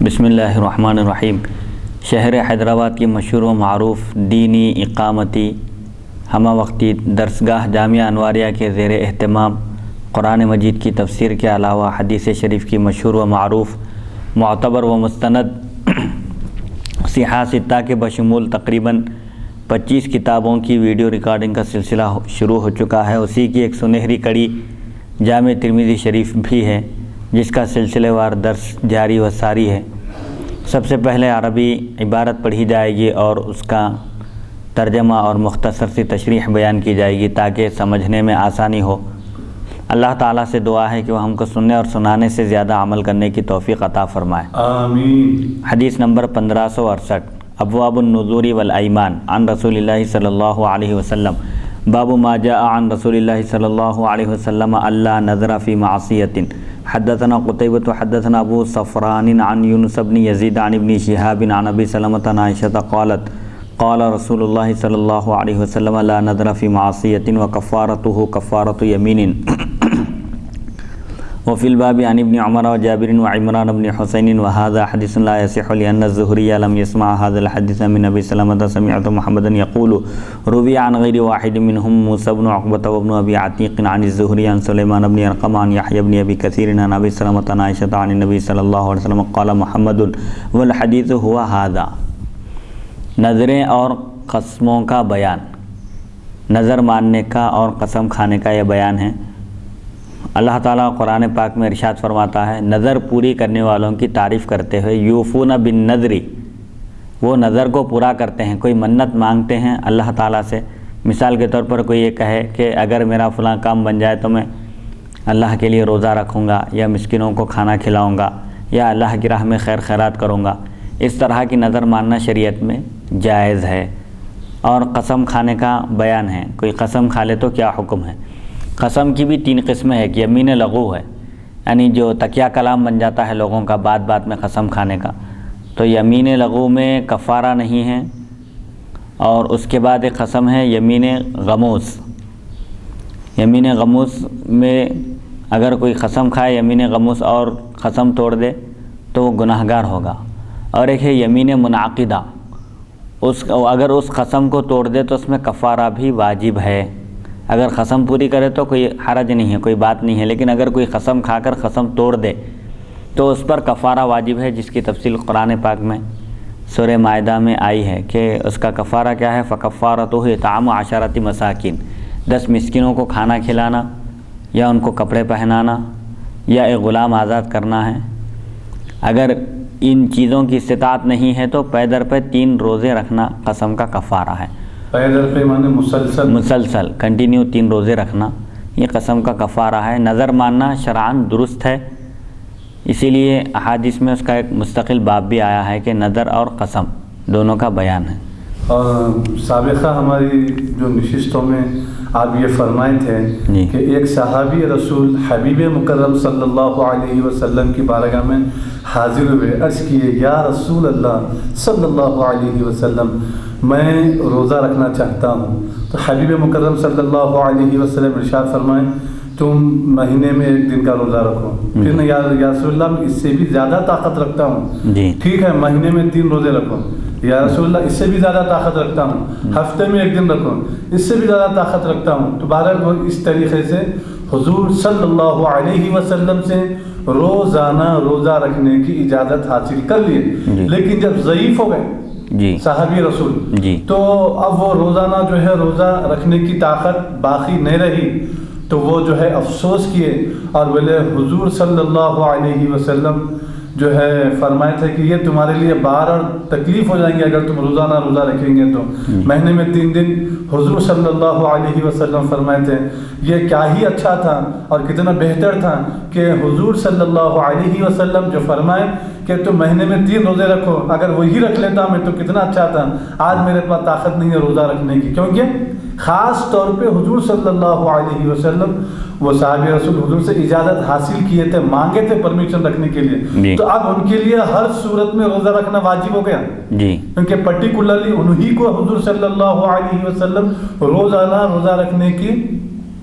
بسم اللہ الرحمن الرحیم۔ شہر حیدرآباد کی مشہور و معروف دینی اقامتی ہمہ وقتی درسگاہ جامعہ انواریہ کے زیر اہتمام قرآن مجید کی تفسیر کے علاوہ حدیث شریف کی مشہور و معروف معتبر و مستند صحاح ستہ کے بشمول تقریباً 25 کتابوں کی ویڈیو ریکارڈنگ کا سلسلہ شروع ہو چکا ہے۔ اسی کی ایک سنہری کڑی جامع ترمذی شریف بھی ہے، جس کا سلسلہ وار درس جاری و ساری ہے۔ سب سے پہلے عربی عبارت پڑھی جائے گی اور اس کا ترجمہ اور مختصر سی تشریح بیان کی جائے گی تاکہ سمجھنے میں آسانی ہو۔ اللہ تعالیٰ سے دعا ہے کہ وہ ہم کو سننے اور سنانے سے زیادہ عمل کرنے کی توفیق عطا فرمائے، آمین۔ حدیث نمبر 1568، ابواب النذور والایمان، عن رسول اللہ صلی اللہ علیہ وسلم، باب ما جاء عن رسول اللہ صلی اللہ علیہ وسلم الا نذر فی معصیۃ۔ حدثنا قتیبۃ حدثنا ابو صفران عن یونس بن یزید عن ابن شہاب عن ابی سلمۃ عن عائشۃ قالت قال رسول اللہ صلی اللہ علیہ وسلم لا نذر فی معصیۃ وکفارتہ کفارۃ یمین۔ وفی الباب عن ابن عمر وجابر وعمران بن حسین وهذا حدیث لا يصح لأن الزهري لم يسمع هذا الحديث من ابي سلمة سمعت محمدا يقول روي عن غير واحد منهم موسى بن عقبة وابن ابي عتيق عن الزهري عن سليمان بن ارقم عن يحيى بن ابي كثير عن ابي سلمة عن عائشة عن النبي صلى الله عليه وسلم قال محمد والحديث هو هذا۔ نظریں اور قسموں کا بیان، نظر ماننے کا اور قسم کھانے کا یہ بیان ہے۔ اللہ تعالیٰ قرآن پاک میں ارشاد فرماتا ہے، نظر پوری کرنے والوں کی تعریف کرتے ہوئے، یوفون بالنذر، وہ نظر کو پورا کرتے ہیں۔ کوئی منت مانگتے ہیں اللہ تعالیٰ سے، مثال کے طور پر کوئی یہ کہے کہ اگر میرا فلاں کام بن جائے تو میں اللہ کے لیے روزہ رکھوں گا، یا مسکینوں کو کھانا کھلاؤں گا، یا اللہ کی راہ میں خیر خیرات کروں گا۔ اس طرح کی نظر ماننا شریعت میں جائز ہے۔ اور قسم کھانے کا بیان ہے، کوئی قسم کھا لے تو کیا حکم ہے۔ قسم کی بھی 3 قسمیں ہیں، کہ یمین لغو ہے، یعنی جو تکیہ کلام بن جاتا ہے لوگوں کا بات بات میں قسم کھانے کا، تو یمین لغو میں کفارہ نہیں ہے۔ اور اس کے بعد ایک قسم ہے یمین غموس۔ یمین غموس میں اگر کوئی قسم کھائے یمین غموس اور قسم توڑ دے تو وہ گناہ گار ہوگا۔ اور ایک ہے یمین منعقدہ، اگر اس قسم کو توڑ دے تو اس میں کفارہ بھی واجب ہے۔ اگر قسم پوری کرے تو کوئی حرج نہیں ہے، کوئی بات نہیں ہے، لیکن اگر کوئی قسم کھا کر قسم توڑ دے تو اس پر کفارہ واجب ہے، جس کی تفصیل قرآن پاک میں سورہ مائدہ میں آئی ہے کہ اس کا کفارہ کیا ہے۔ فکفارتہ اطعام 10 مساکین، 10 مسکینوں کو کھانا کھلانا، یا ان کو کپڑے پہنانا، یا ایک غلام آزاد کرنا ہے۔ اگر ان چیزوں کی استطاعت نہیں ہے تو پے در پہ 3 روزے رکھنا قسم کا کفارہ ہے۔ پے در پہ مانے مسلسل کنٹینیو 3 روزے رکھنا، یہ قسم کا کفارہ ہے۔ نظر ماننا شرعاً درست ہے، اسی لیے احادیث میں اس کا ایک مستقل باب بھی آیا ہے کہ نظر اور قسم دونوں کا بیان ہے۔ اور سابقہ ہماری جو نشستوں میں آپ یہ فرمائے تھے کہ ایک صحابی رسول حبیب مکرم صلی اللہ علیہ وسلم کی بارگاہ میں حاضر ہوئے، عرض کیے، یا رسول اللہ صلی اللہ علیہ وسلم، میں روزہ رکھنا چاہتا ہوں۔ تو حبیب مکرم صلی اللہ علیہ وسلم ارشاد فرمائیں، تم مہینے میں 1 دن کا روزہ رکھو۔ پھر میں یا رسول اللہ میں اس سے بھی زیادہ طاقت رکھتا ہوں۔ ٹھیک ہے، مہینے میں 3 روزے رکھو۔ یا رسول اللہ اس سے بھی زیادہ طاقت رکھتا ہوں، ہفتے میں 1 دن رکھو، اس سے بھی زیادہ طاقت رکھتا ہوں۔ تو بہرحال وہ اس طریقے سے حضور صلی اللہ علیہ وسلم سے روزانہ روزہ رکھنے کی اجازت حاصل کر لیے، لیکن جب ضعیف ہو گئے صحابی رسول تو اب وہ روزانہ جو ہے روزہ رکھنے کی طاقت باقی نہیں رہی، تو وہ جو ہے افسوس کیے اور بولے حضور صلی اللہ علیہ وسلم جو ہے فرمائے تھے کہ یہ تمہارے لیے بار اور تکلیف ہو جائیں گے اگر تم روزانہ روزہ رکھیں گے تو مہینے میں 3 دن۔ حضور صلی اللہ علیہ وسلم فرمائے تھے، یہ کیا ہی اچھا تھا اور کتنا بہتر تھا کہ حضور صلی اللہ علیہ وسلم جو فرمائے کہ تم مہینے میں 3 روزے رکھو، اگر وہی رکھ لیتا میں تو کتنا اچھا تھا۔ آج میرے پاس طاقت نہیں ہے روزہ رکھنے کی، کیونکہ خاص طور پہ حضور صلی اللہ علیہ وسلم وہ صحابی رسول حضور سے اجازت حاصل کیے تھے، مانگے تھے پرمیشن رکھنے کے لیے، تو اب ان کے لیے ہر صورت میں روزہ رکھنا واجب ہو گیا، کیونکہ پرٹیکولرلی انہی کو حضور صلی اللہ علیہ وسلم روزانہ روزہ رکھنے کی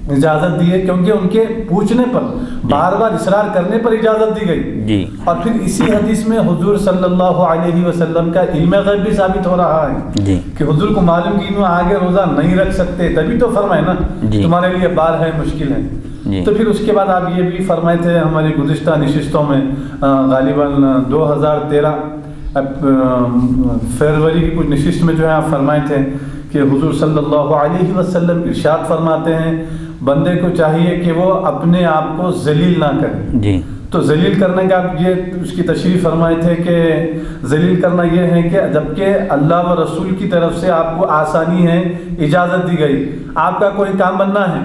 اجازت دی ہے، کیونکہ ان کے پوچھنے پر بار بار اصرار کرنے پر اجازت دی گئی جی۔ اور پھر اسی حدیث میں حضور صلی اللہ علیہ وسلم کا علم غیب بھی ثابت ہو رہا ہے جی کہ حضور کو معلوم کہ انہوں آگے روزہ نہیں رکھ سکتے، تبھی تو فرمائے نا جی۔ تمہارے لیے بار ہے، مشکل ہے جی۔ تو پھر اس کے بعد آپ یہ بھی فرمائے تھے ہماری گزشتہ نشستوں میں، غالباً 2013 فروری کی کچھ نشست میں جو ہے آپ فرمائے تھے کہ حضور صلی اللہ علیہ وسلم ارشاد فرماتے ہیں بندے کو چاہیے کہ وہ اپنے آپ کو ذلیل نہ کرے۔ جی۔ تو ذلیل کرنے کا آپ یہ اس کی تشریح فرمائے تھے کہ ذلیل کرنا یہ ہے کہ جبکہ اللہ و رسول کی طرف سے آپ کو آسانی ہے، اجازت دی گئی، آپ کا کوئی کام بننا ہے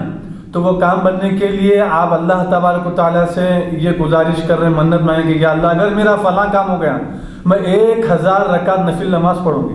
تو وہ کام بننے کے لیے آپ اللہ تبارک و تعالیٰ سے یہ گزارش کر رہے ہیں، منت مانگیں کہ یا اللہ اگر میرا فلاں کام ہو گیا میں 1000 رکعت نفل نماز پڑھوں گی،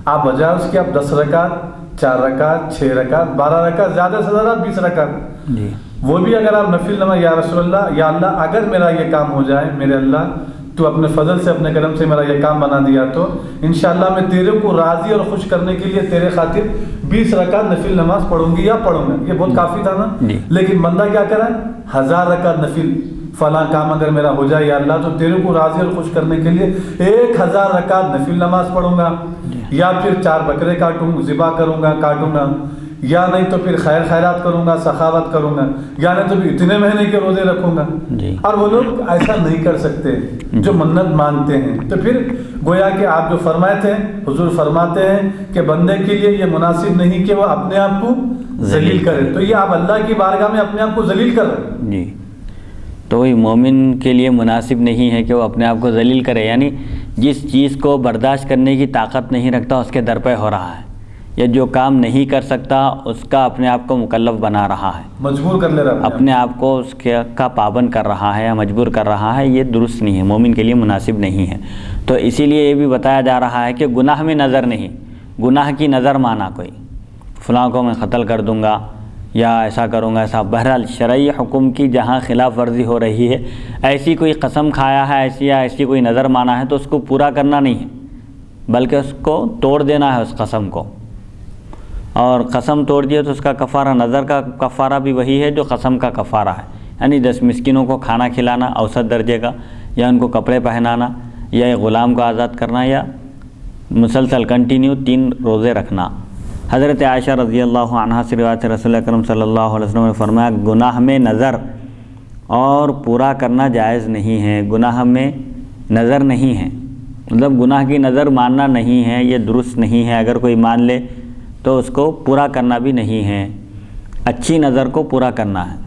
آپ بجائے اس کے آپ 10 رکعت، 4 رکعت، 6 رکعت، 12 رکعت، زیادہ سے زیادہ 20 رکعت، جی۔ وہ بھی اگر آپ نفل نماز یا رسول اللہ یا اللہ اگر میرا یہ کام ہو جائے، میرے اللہ تو اپنے فضل سے اپنے کرم سے میرا یہ کام بنا دیا تو انشاءاللہ میں تیرے کو راضی اور خوش کرنے کے لیے تیرے خاطر 20 رکعت نفل نماز پڑھوں گی یا پڑھوں گا، یہ بہت کافی تھا نا۔ لیکن بندہ کیا کرا، 1000 رکعت نفل، فلاں کام اگر میرا ہو جائے یا اللہ تو تیرے کو راضی اور خوش کرنے کے لیے 1000 رکعت نفل نماز پڑھوں گا، یا پھر 4 بکرے کاٹوں، ذبح کروں گا، کاٹوں گا، یا نہیں تو پھر خیر خیرات کروں گا، سخاوت کروں گا، یا نہیں تو پھر اتنے مہینے کے روزے رکھوں گا۔ اور وہ لوگ ایسا نہیں کر سکتے جو منت مانگتے ہیں، تو پھر گویا کہ آپ جو فرمائے تھے، حضور فرماتے ہیں کہ بندے کے لیے یہ مناسب نہیں کہ وہ اپنے آپ کو ذلیل کرے، تو یہ آپ اللہ کی بارگاہ میں اپنے آپ کو ذلیل کر رہے ہیں۔ جی، تو یہ مومن کے لیے مناسب نہیں ہے کہ وہ اپنے آپ کو ذلیل کرے، یعنی جس چیز کو برداشت کرنے کی طاقت نہیں رکھتا اس کے در پہ ہو رہا ہے، یا جو کام نہیں کر سکتا اس کا اپنے آپ کو مکلف بنا رہا ہے، مجبور کر لے رہا ہے، اپنے آپ کو اس کا پابند کر رہا ہے یا مجبور کر رہا ہے، یہ درست نہیں ہے، مومن کے لیے مناسب نہیں ہے۔ تو اسی لیے یہ بھی بتایا جا رہا ہے کہ گناہ میں نظر نہیں، گناہ کی نظر مانا کوئی فلاں کو میں قتل کر دوں گا یا ایسا کروں گا ایسا، بہرحال شرعی حکم کی جہاں خلاف ورزی ہو رہی ہے، ایسی کوئی قسم کھایا ہے ایسی کوئی نظر مانا ہے تو اس کو پورا کرنا نہیں ہے، بلکہ اس کو توڑ دینا ہے اس قسم کو، اور قسم توڑ دیے تو اس کا کفارہ، نظر کا کفارہ بھی وہی ہے جو قسم کا کفارہ ہے، یعنی 10 مسکینوں کو کھانا کھلانا اوسط درجے کا، یا ان کو کپڑے پہنانا، یا ایک غلام کو آزاد کرنا، یا مسلسل کنٹینیو 3 روزے رکھنا۔ حضرت عائشہ رضی اللہ عنہا سے روایت ہے، رسول اکرم صلی اللہ علیہ وسلم نے فرمایا گناہ میں نظر اور پورا کرنا جائز نہیں ہے، گناہ میں نظر نہیں ہے، مطلب گناہ کی نظر ماننا نہیں ہے، یہ درست نہیں ہے، اگر کوئی مان لے تو اس کو پورا کرنا بھی نہیں ہے، اچھی نظر کو پورا کرنا ہے،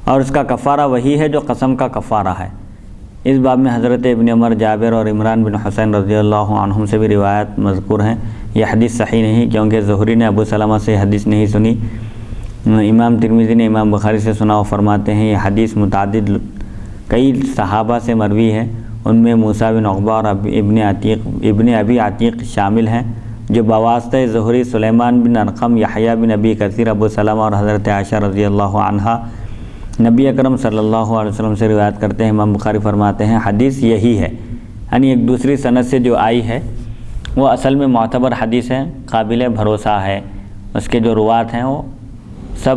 اور اس کا کفارہ وہی ہے جو قسم کا کفارہ ہے۔ اس باب میں حضرت ابن عمر، جابر اور عمران بن حسین رضی اللہ عنہم سے بھی روایت مذکور ہیں۔ یہ حدیث صحیح نہیں کیونکہ زہری نے ابو سلمہ سے حدیث نہیں سنی، امام ترمذی نے امام بخاری سے سنا، وہ فرماتے ہیں یہ حدیث متعدد کئی صحابہ سے مروی ہے، ان میں موسیٰ بن عقبہ اور ابن ابی عتیق شامل ہیں، جو بواسطہ زہری سلیمان بن ارقم، یحییٰ بن ابی کثیر، ابو سلمہ اور حضرت عائشہ رضی اللہ عنہا نبی اکرم صلی اللہ علیہ وسلم سے روایت کرتے ہیں۔ امام بخاری فرماتے ہیں حدیث یہی ہے، یعنی ایک دوسری سند سے جو آئی ہے وہ اصل میں معتبر حدیث ہے، قابل بھروسہ ہے، اس کے جو روات ہیں وہ سب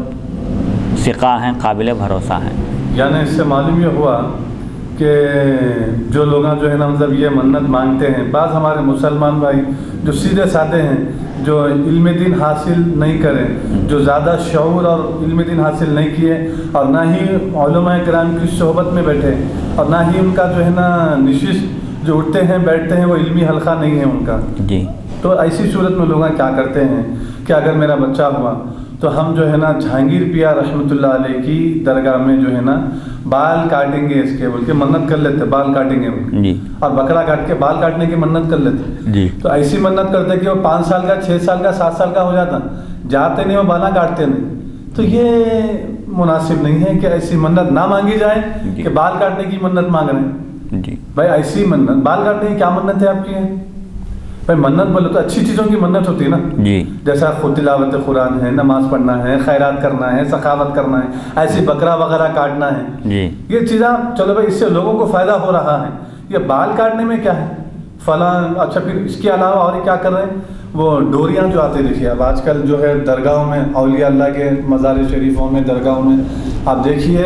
ثقہ ہیں، قابل بھروسہ ہیں۔ یعنی اس سے معلوم یہ ہوا کہ جو لوگ جو ہے نا مطلب یہ منت مانگتے ہیں، بعض ہمارے مسلمان بھائی جو سیدھے سادے ہیں، جو علم دین حاصل نہیں کریں، جو زیادہ شعور اور علم دین حاصل نہیں کیے، اور نہ ہی علماء کرام کی صحبت میں بیٹھے، اور نہ ہی ان کا جو ہے نا نشست جو اٹھتے ہیں بیٹھتے ہیں وہ علمی حلقہ نہیں ہے ان کا، جی، تو ایسی صورت میں لوگ کیا کرتے ہیں کہ اگر میرا بچہ ہوا تو ہم جو ہے نا جہانگیر پیا رحمۃ اللہ علیہ کی درگاہ میں جو ہے نا بال کاٹیں گے اس کے بول کے منت کر لیتے، بال کاٹیں گے جی، اور بکرا کاٹ کے بال کاٹنے کی منت کر لیتے جی، تو ایسی منت کرتے کہ وہ 5 سال کا، 6 سال کا، 7 سال کا ہو جاتا، جاتے نہیں وہ بالا کاٹتے نہیں، تو یہ مناسب نہیں ہے کہ ایسی منت نہ مانگی جائے کہ بال کاٹنے کی منت مانگ رہے ہیں۔ جی بھائی ایسی منت، بال کاٹنے کی کیا منت ہے آپ کی؟ بھائی منت بولے تو اچھی چیزوں کی منت ہوتی ہے نا، جی، جیسا خود تلاوت قرآن ہے، نماز پڑھنا ہے، خیرات کرنا ہے، سخاوت کرنا ہے، ایسی بکرا وغیرہ کاٹنا ہے، جی، یہ چیزیں چلو بھائی اس سے لوگوں کو فائدہ ہو رہا ہے، یہ بال کاٹنے میں کیا ہے؟ فلاں. اچھا پھر اس کے علاوہ اور کیا کر رہے ہیں؟ وہ ڈوریاں جو آتے دیکھیے اب آج کل جو ہے درگاہوں میں، اولیاء اللہ کے مزار شریفوں میں، درگاہوں میں آپ دیکھیے،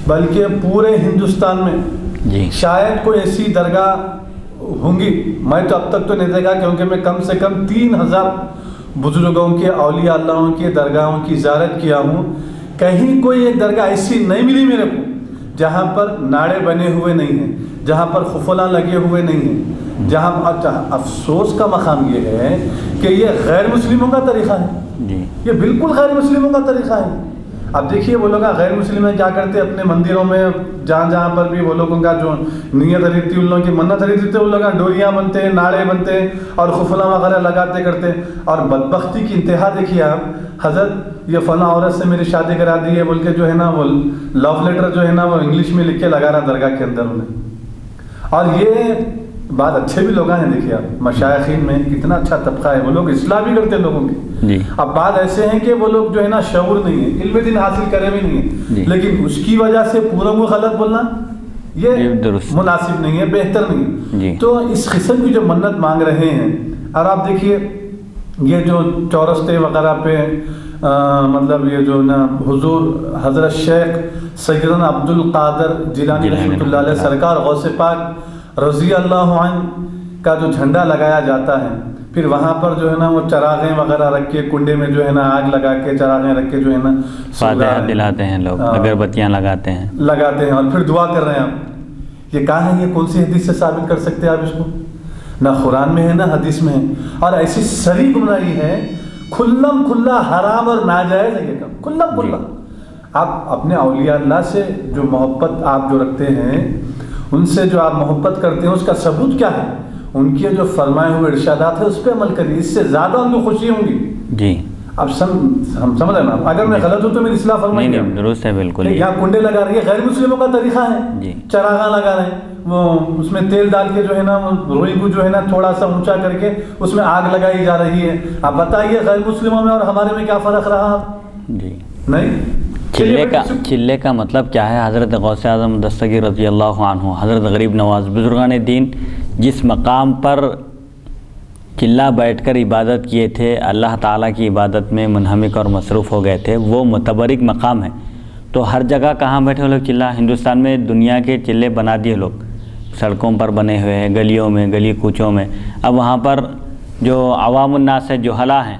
بلکہ پورے ہندوستان میں جی شاید کوئی ایسی درگاہ ہوں گی، میں تو اب تک تو نہیں دیکھا، کیونکہ میں کم سے کم 3000 بزرگوں کے، اولیاء اللہ کے درگاہوں کی زیارت کیا ہوں. کہیں کوئی ایک درگاہ ایسی نہیں ملی میرے کو جہاں پر ناڑے بنے ہوئے نہیں ہیں، جہاں پر خفلاں لگے ہوئے نہیں ہیں، جہاں افسوس کا مقام یہ ہے کہ یہ غیر مسلموں کا طریقہ ہے. جی یہ بالکل غیر مسلموں کا طریقہ ہے. اب دیکھیے وہ لوگ غیر مسلم کیا کرتے اپنے مندروں میں، جہاں پر بھی وہ لوگوں کا جو نیت ہری تھی، ان لوگوں کی منت ہری تھی، ان لوگوں کا ڈوریاں بنتے ہیں، ناڑے بنتے ہیں اور خفلاں وغیرہ لگاتے کرتے. اور بدبختی کی انتہا دیکھیے آپ، حضرت یہ فلاں عورت سے میری شادی کرا دی ہے بول کے جو ہے نا وہ لو لیٹر جو ہے نا وہ انگلش میں لکھ کے لگا رہا درگاہ کے اندر انہیں. اور یہ بات اچھے بھی لوگ ہیں، دیکھیے آپ مشائخین میں کتنا اچھا طبقہ ہے، وہ لوگ اصلاح بھی کرتے ہیں لوگوں کی. جی اب بات ایسے ہیں کہ وہ لوگ جو ہے نا شعور نہیں ہے، علم دین حاصل کرے بھی نہیں ہے، لیکن اس کی وجہ سے پورا وہ غلط بولنا یہ مناسب نہیں ہے، بہتر نہیں ہے. تو اس قسم کی جو منت مانگ رہے ہیں، اور آپ دیکھیے یہ جو چورستے وغیرہ پہ مطلب یہ جو نا حضور حضرت شیخ سیدنا عبد القادر جیلانی رحمۃ اللہ علیہ سرکار غوث پاک رضی اللہ عنہ کا جو جھنڈا لگایا جاتا ہے، پھر وہاں پر جو ہے نا وہ چراغیں وغیرہ رکھ کے کنڈے میں جو ہے نا آگ لگا کے چراغیں رکھ کے جو ہے نا فاتحہ دلاتے ہیں لوگ، اگربتیاں لگاتے ہیں اور پھر دعا کر رہے ہیں. آپ یہ کہاں ہے؟ یہ کون سی حدیث سے ثابت کر سکتے ہیں آپ اس کو؟ نہ قرآن میں ہے نہ حدیث میں ہے. اور ایسی سری گمراہی ہے، کھلم کھلا حرام اور ناجائز ہے یہ کام، کھلم کھلا. آپ اپنے اولیاء اللہ سے جو محبت آپ جو رکھتے ہیں، ان سے جو آپ محبت کرتے ہیں، اس کا ثبوت کیا ہے؟ ان کے جو فرمائے ہوئے ارشادات ہیں اس پہ عمل کریے، اس سے زیادہ ان کو خوشی ہوں گی. جی اب ہم سمجھ رہے ہیں. اگر میں غلط ہوں تو میری اصلاح فرمائیں. نہیں درست ہے بالکل. یہاں کنڈے لگا رہی ہے، غیر مسلموں کا طریقہ ہے. جی چراغاں لگا رہے ہیں، وہ اس میں تیل ڈال کے جو ہے نا روئی کو جو ہے نا تھوڑا سا اونچا کر کے اس میں آگ لگائی جا رہی ہے. آپ بتائیے غیر مسلموں میں اور ہمارے میں کیا فرق رہا؟ جی نہیں. چلے کا مطلب کیا ہے؟ حضرت غوث اعظم دستگیر رضی اللہ عنہ، حضرت غریب نواز، بزرگان دین جس مقام پر چلہ بیٹھ کر عبادت کیے تھے، اللہ تعالیٰ کی عبادت میں منہمک اور مصروف ہو گئے تھے، وہ متبرک مقام ہے. تو ہر جگہ کہاں بیٹھے لوگ چلہ؟ ہندوستان میں دنیا کے چلے بنا دیے لوگ، سڑکوں پر بنے ہوئے ہیں، گلیوں میں، گلی کوچوں میں. اب وہاں پر جو عوام الناس ہے، جہلا ہیں،